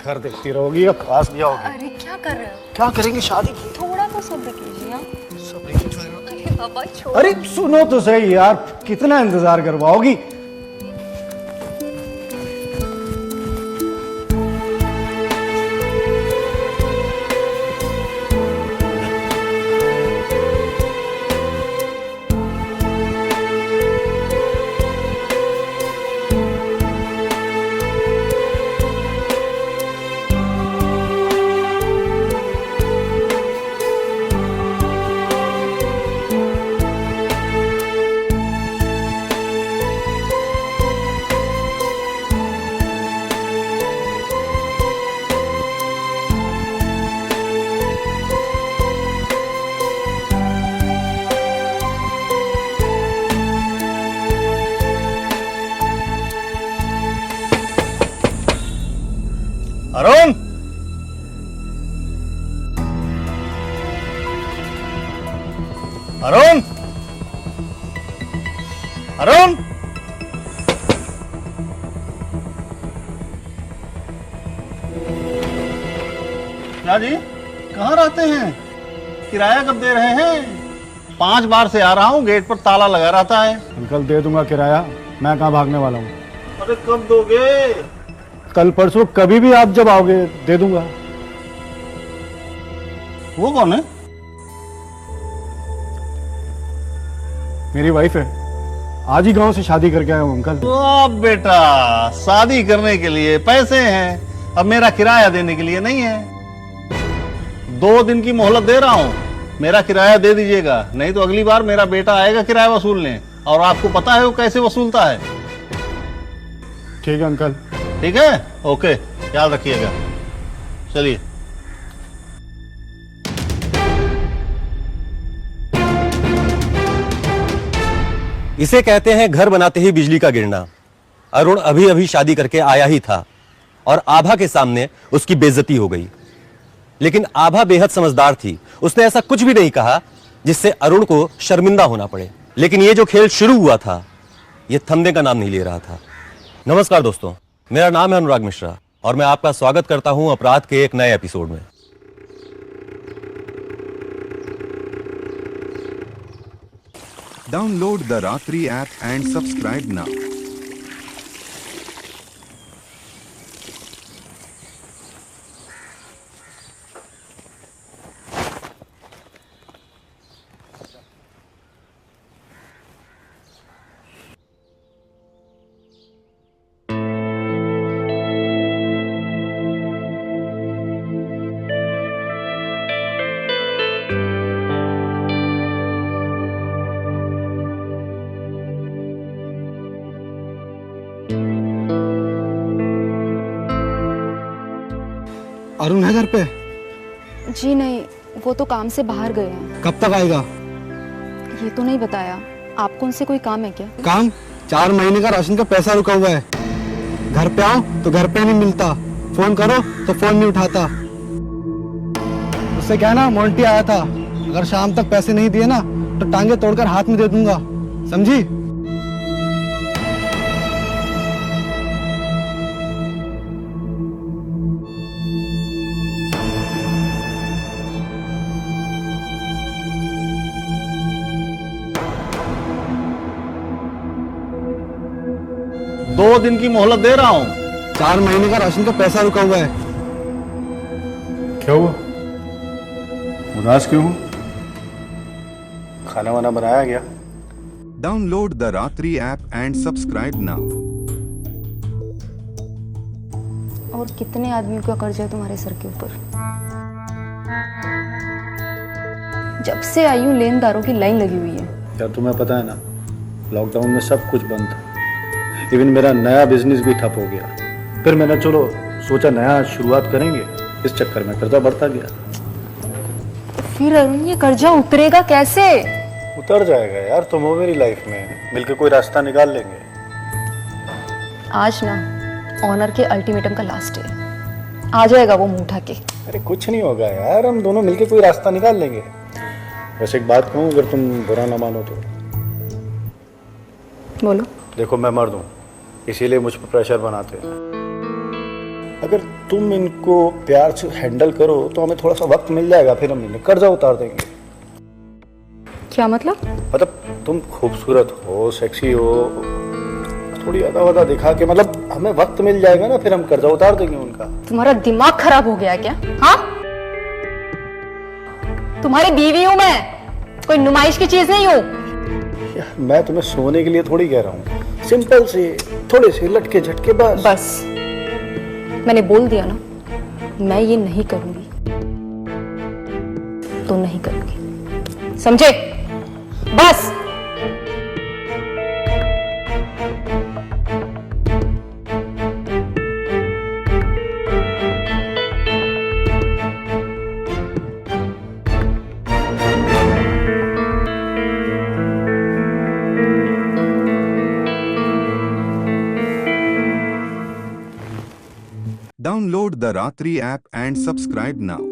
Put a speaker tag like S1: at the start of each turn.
S1: घर देखती रहोगी या पास भी आओगी?
S2: अरे क्या कर रहे हो?
S1: क्या करेंगे शादी की?
S2: थोड़ा तो सब्र कीजिए। अरे बाबा छोड़।
S1: अरे सुनो तो सही यार, कितना इंतजार करवाओगी? अरुण, अरुण, अरुण, क्या जी, कहाँ रहते हैं? किराया कब दे रहे हैं? 5 बार से आ रहा हूँ, गेट पर ताला लगा रहता है।
S3: अंकल दे दूंगा किराया, मैं कहाँ भागने वाला हूँ।
S1: अरे कब दोगे?
S3: कल परसों कभी भी आप जब आओगे दे दूंगा।
S1: वो कौन है?
S3: मेरी वाइफ है, आज ही गांव से शादी करके आया हूँ अंकल।
S1: वाह बेटा, शादी करने के लिए पैसे हैं, अब मेरा किराया देने के लिए नहीं है। 2 दिन की मोहलत दे रहा हूँ, मेरा किराया दे दीजिएगा, नहीं तो अगली बार मेरा बेटा आएगा किराया वसूलने, और आपको पता है वो कैसे वसूलता है।
S3: ठीक है अंकल।
S1: ठीक है, ओके, ख्याल रखिएगा। चलिए।
S4: इसे कहते हैं घर बनाते ही बिजली का गिरना। अरुण अभी अभी शादी करके आया ही था और आभा के सामने उसकी बेइज्जती हो गई। लेकिन आभा बेहद समझदार थी, उसने ऐसा कुछ भी नहीं कहा जिससे अरुण को शर्मिंदा होना पड़े। लेकिन ये जो खेल शुरू हुआ था, ये थमने का नाम नहीं ले रहा था। नमस्कार दोस्तों, मेरा नाम है अनुराग मिश्रा और मैं आपका स्वागत करता हूं अपराध के एक नए एपिसोड में।
S5: Download the Ratri app and subscribe now.
S3: Arun है घर पे?
S2: जी नहीं, वो तो काम से बाहर गए हैं।
S3: कब तक आएगा?
S2: ये तो नहीं बताया। आपको उनसे कोई काम है क्या?
S3: काम? 4 महीने का राशन का पैसा रुका हुआ है। घर पे आओ तो घर पे नहीं मिलता, फोन करो तो फोन नहीं उठाता। उससे कहना मोंटी आया था, अगर शाम तक पैसे नहीं दिए ना तो टांगे तोड़कर हाथ में दे दूंगा, समझी?
S1: दो दिन की मोहलत दे रहा हूँ।
S3: 4 महीने का राशन का पैसा रुका हुआ है। क्या हुआ? उदास क्यों हो? खाना वाना बनाया गया?
S5: Download the Ratri app and subscribe now.
S2: और कितने आदमियों का कर्जा है तुम्हारे सर के ऊपर? जब से आई हूँ लेनदारों की लाइन लगी हुई है।
S3: यार तुम्हें पता है ना, लॉकडाउन में सब कुछ बंद था, इवन मेरा नया बिजनेस भी ठप हो गया। फिर मैंने चलो सोचा नया शुरुआत करेंगे, इस चक्कर में कर्जा बढ़ता गया।
S2: फिर अरुण ये कर्जा उतरेगा कैसे?
S3: उतर जाएगा यार, तुम हो मेरी लाइफ में, मिलके कोई रास्ता निकाल लेंगे।
S2: आज ना ऑनर के अल्टीमेटम का लास्ट है, आ जाएगा वो मुंह उठा के।
S3: अरे कुछ नहीं होगा यार, हम दोनों मिलके कोई रास्ता निकाल लेंगे। वैसे एक बात कहूँ, अगर तुम बुरा ना मानो तो।
S2: बोलो।
S3: देखो मैं मर्द हूँ, इसीलिए मुझ पर प्रेशर बनाते हैं। अगर तुम इनको प्यार से हैंडल करो तो हमें थोड़ा सा वक्त मिल जाएगा, फिर हम इन्हें कर्जा उतार देंगे।
S2: क्या मतलब?
S3: मतलब तुम खूबसूरत हो, सेक्सी हो, थोड़ी अदा वदा दिखा के, मतलब हमें वक्त मिल जाएगा ना, फिर हम कर्जा उतार देंगे उनका।
S2: तुम्हारा दिमाग खराब हो गया क्या? हाँ, तुम्हारी बीवी हूं मैं, कोई नुमाइश की चीज नहीं हूं।
S3: मैं तुम्हें सोने के लिए थोड़ी कह रहा हूँ, सिंपल से थोड़े से लटके झटके बस।
S2: बस, मैंने बोल दिया ना, मैं ये नहीं करूंगी तो नहीं करूंगी, समझे? बस।
S5: Download the Ratri app and subscribe now.